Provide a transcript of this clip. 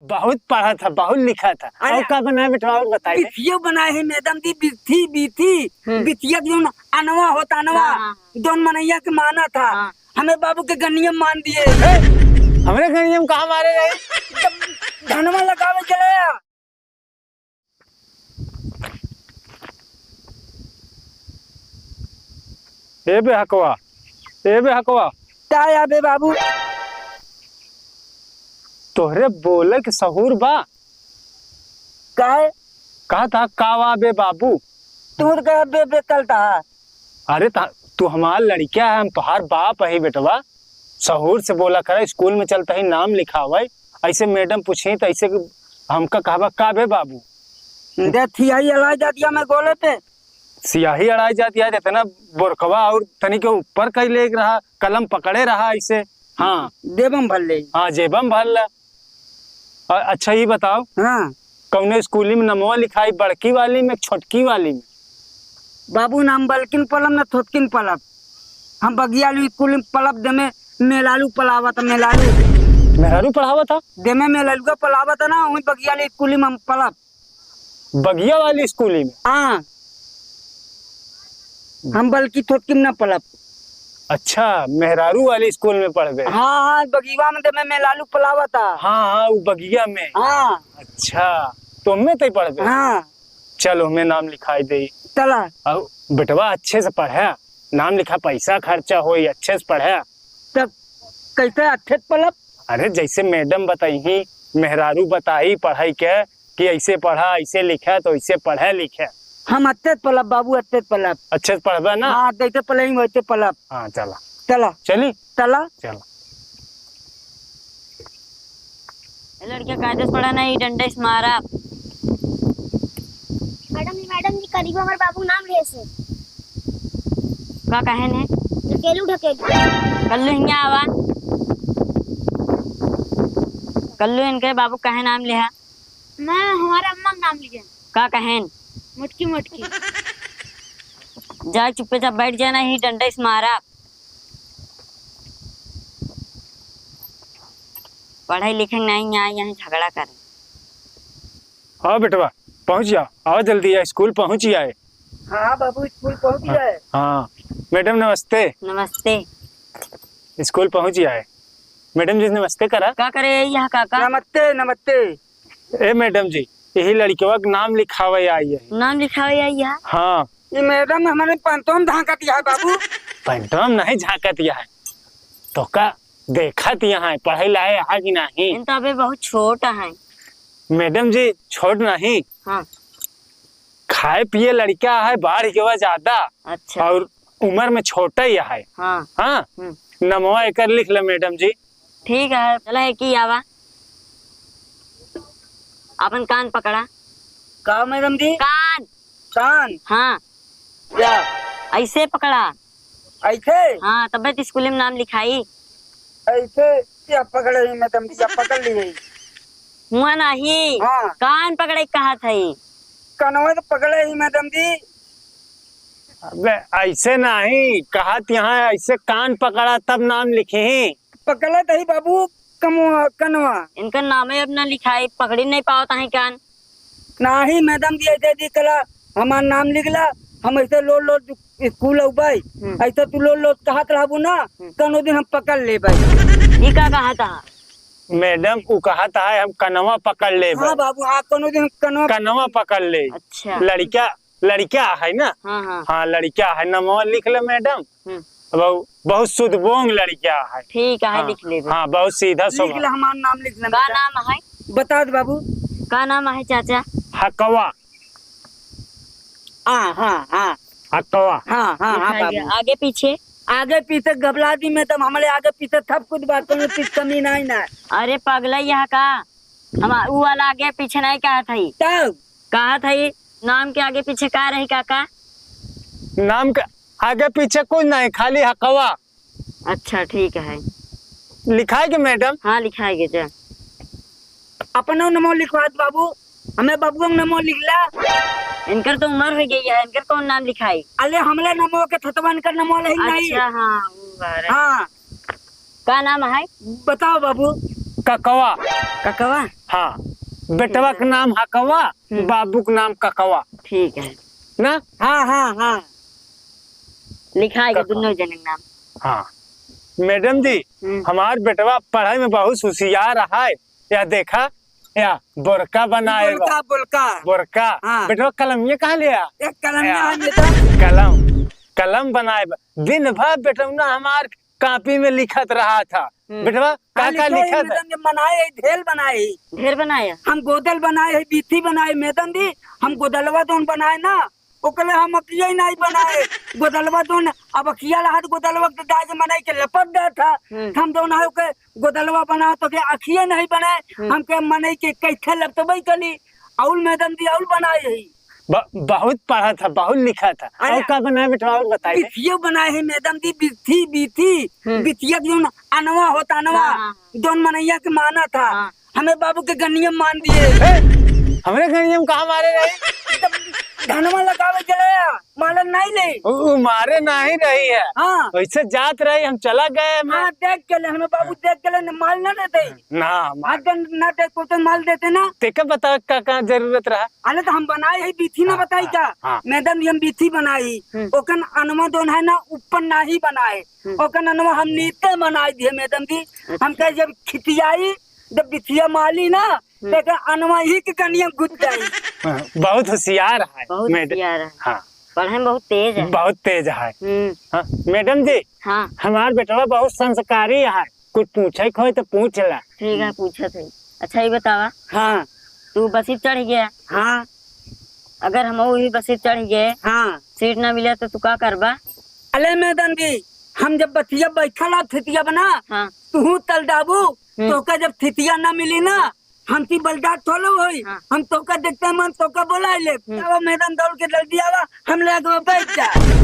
बहुत पढ़ा था, बहुत लिखा था। और क्या बनाए बेटा और बताइए। बिथिया बनाए है मैडम जी, बिथिया जो अनवा होता अनवा दोन मनैया के माना था। हमें बाबू के गन्नियम मान दिए। हमारे गन्नियम कहाँ मारे रहे? धनवा लगावे चले। ए बे हकवा क्या या बे बाबू? तोहरे बोले के सहूर बा? कहा था कावा बे बाबू। तू कह बे बे चलता। अरे तू हमारा लड़किया है, हम तुहार बाप है बेटवा। सहूर से बोला करे, स्कूल में चलता ही नाम लिखा हुआ। ऐसे मैडम पूछी तो ऐसे हमका कहवा का बे बाबू। सियाही अड़ा जाती है मैं गोले पे। सियाही अड़ाई जाती है जितना बोरकवा और तनी के ऊपर कई ले रहा, कलम पकड़े रहा ऐसे। हाँ जेबम भर ले। हाँ जेबम भर ला। अच्छा ये बताओ, हाँ कौने स्कूली में नमवा लिखाई, बड़की वाली में छोटकी वाली में? बाबू नाम बल्किन पलम न थोटकिन पलब। हम बगियालू स्कूल में पलब दे में मेलालू पलावा था। मेहरारू पढ़ावा था दे में मेलालू का पलावा था ना, वही बगियालू स्कूल में हम पलब। बगिया वाली स्कूली में? हाँ हम बल्कि थोटकिन न पलब। अच्छा मेहरारू वाली स्कूल में पढ़ गए? हाँ बगीवा में दे में मेलालू पलावा था। हाँ वो बगिया में। हाँ अच्छा तो मैं तय पढ़ गए। हाँ चलो मैं नाम लिखाई दे। चला बेटवा अच्छे से पढ़ा, नाम लिखा, पैसा खर्चा हो, अच्छे से पढ़ा। तब कैसे अच्छे पलब? अरे जैसे मैडम बताई ही, मेहरारू बताई पढ़ाई के कि ऐसे पढ़ा ऐसे लिखा, तो ऐसे पढ़ा लिखा। हम अच्छे पलब बाबू, अच्छे पलब। अच्छे से पढ़बा ना? हाँ जैसे पढ़ेंगे वैसे पलब। हाँ चला चली चला। लड़किया कायदे से पढ़ा नहीं, डंडे से मारा। मैडम जी करीब हमारे बाबू नाम ले से का कहन है? ढकेलू कल्लू हिंगा आवा। कल्लू इनके बाबू कहे नाम लिया? मैं हमारा अम्मा नाम लिया। का कहन? मुटकी जा चुप्पे चाप बैठ जाना, ही डंडे से मारा। पढ़ाई लिखे नहीं आए, यहाँ झगड़ा करे। हाँ बेटवा पहुँच जाओ, आओ जल्दी आ, स्कूल पहुँच ही आए। हाँ बाबू स्कूल पहुँच गए। हाँ मैडम नमस्ते। नमस्ते। स्कूल पहुँच ही आए। मैडम जी नमस्ते करा। का करे यहाँ काका? नमस्ते नमस्ते। ए मैडम जी यही लड़कियों का नाम लिखावे आई है। नाम लिखावे आई है? हाँ ये मैडम हमारे पंतों में झांका दिया है बाबू। पंतों में नहीं झांका दिया है तो का देखा दिया है, पढ़ाई लाए है कि नहीं? इन तो अभी बहुत छोटा है। मैडम जी छोट नहीं, हाँ खाए पिए लड़का है, बाहर के वजह ज्यादा। अच्छा और उम्र में छोटा ही है। हाँ हाँ नमवा एक लिख ले मैडम जी। ठीक है चला है कि आवा। अपन कान पकड़ा। का मैडम जी? कान कान? हाँ क्या ऐसे पकड़ा? ऐसे? हाँ तब तो स्कूल में नाम लिखाई। ऐसे क्या पकड़े मैडम जी? पकड़ ली हुआ नहीं। हाँ कान पकड़े कहा था? कनवा तो पकड़े ही मैडम जी। अबे ऐसे नहीं कहा, यहाँ ऐसे कान पकड़ा तब नाम लिखे ही। पकड़े तो ही बाबू कनवा। इनका नाम है अपना लिखाई, पकड़ी नहीं पाता है कान। नहीं मैडम जी ऐसे दी कला हमारा नाम लिखला, हम ऐसे लो स्कूल भाई ऐसे तू लो कहा रहबू ना, कनो दिन हम पकड़ ले भाई। ये का कहा था? मैडम वो कहा था हम कनवा पकड़ ले। हाँ बाबू हाँ कनो दिन कनवा पकड़ ले। अच्छा लड़का है ना? हाँ हाँ हाँ लड़का है, नमवा लिख ले मैडम। बहुत शुद्ध बोंग लड़का है। ठीक है हाँ, लिख ले। हाँ बहुत सीधा लिख ले हमारा नाम लिख ले। का नाम है? बता दे बाबू। का नाम है चाचा? हकवा। हाँ हाँ हाँ हकवा। हाँ हाँ हाँ बाबू। आगे पीछे गबला दी में तब हमारे आगे पीछे सब कुछ बातों में पीछे कमी नहीं ना। अरे पगला यहाँ का हम वो वाला आगे पीछे नहीं कहा था? तब कहा था नाम के आगे पीछे का रही काका? नाम के आगे पीछे कुछ नहीं, खाली हकवा। अच्छा ठीक है लिखाएगे मैडम? हाँ लिखाएगे। जा अपना नमो लिखवा दे बाबू, हमें बाबू नमो लिखला। इनकर तो उम्र हो गई है, इनकर कौन नाम लिखाई? अरे हमले नमो के थतवन कर नमो नहीं। अच्छा हाँ हाँ का नाम है? बताओ बाबू। ककवा। ककवा? हाँ, बेटवा का नाम हकवा, बाबू का नाम ककवा ठीक है ना। हाँ हाँ हाँ लिखाएगा कका। दोनों जन नाम। हाँ मैडम जी, हमार बेटवा पढ़ाई में बहुत होशियार है। या देखा, या बोरका बनाए बोलका बोलका बोरका। हाँ। बेटवा कलम ये कहाँ लिया? एक कलम में या। है मैडम। कलम कलम बनाए दिन भर बेटवा ना हमार कॉपी में लिखत रहा था। बेटवा का लिखा था? मैडम जी बनाए है, ढेल बनाए है। ढेर बनाया। हम गोदल बनाए है, बीथी बनाए मैडम जी। हम गोदलवा दोन बनाए ना, ओकले हम अकिया ही नहीं बनाए। गोदलवा दोन अब अकिया लहात गोदलवा के दाज बनाई के लपट गया था। हम दोन है के गोदलवा बना तो के अखिया नहीं बनाए। हम के मने के कैथे लपटबई कली औल मैडम जी औल बनाए है। बहुत पढ़ा था, बहुत लिखा था। अरे, और का बनाए बेटवा और बताइए। बिथिया बनाए है मैडम जी, बिथी बिथी बिथिया जो अनवा होता अनवा हाँ। दोन मनैया के माना था। हाँ। हमें बाबू के गन्नियम मान दिए। हमरे घर हम कहा मारे रहे? धनवा लगावे चले मालन नहीं ले। उ मारे नहीं रही है। हाँ वैसे जात रही, हम चला गए। हाँ देख के ले, हमें बाबू देख के ले माल ना देते। ना आज ना देख को तो माल देते ना। तेका बता का जरूरत रहा। अरे तो हम बनाए है बीथी ना, बताई हाँ, क्या हाँ। मैडम जी हम बीथी बनाई। ओकन अनवा दोन है ना ऊपर ना ही बनाए। ओकन अनवा हम नीचे बनाई दिए मैडम जी। हम कहे जब खितियाई जब बिथिया माली ना देख अनवा ही के कनिया गुद जाई। बहुत होशियार है बहुत मैडम। होशियार है। हाँ पढ़ाई में बहुत तेज है। बहुत तेज है। हाँ, मैडम जी हाँ हमार बेटवा बहुत संस्कारी है। कुछ पूछे खोए तो पूछ ला। ठीक है पूछा थे। अच्छा ये बतावा, हाँ तू बसी चढ़ गया, हाँ अगर हम वही बसी चढ़ गए, हाँ सीट ना मिले तो तू का करबा? अले मैडम जी हम जब बतिया बैठल थितिया बना हाँ तू तल डाबू तो का जब थितिया ना मिली ना हम ती बलदार थोलो होई। हाँ। हम तो का देखते मन तो का बोला ले मैडम दौड़ के जल्दी आवा हम ले बैठ जा।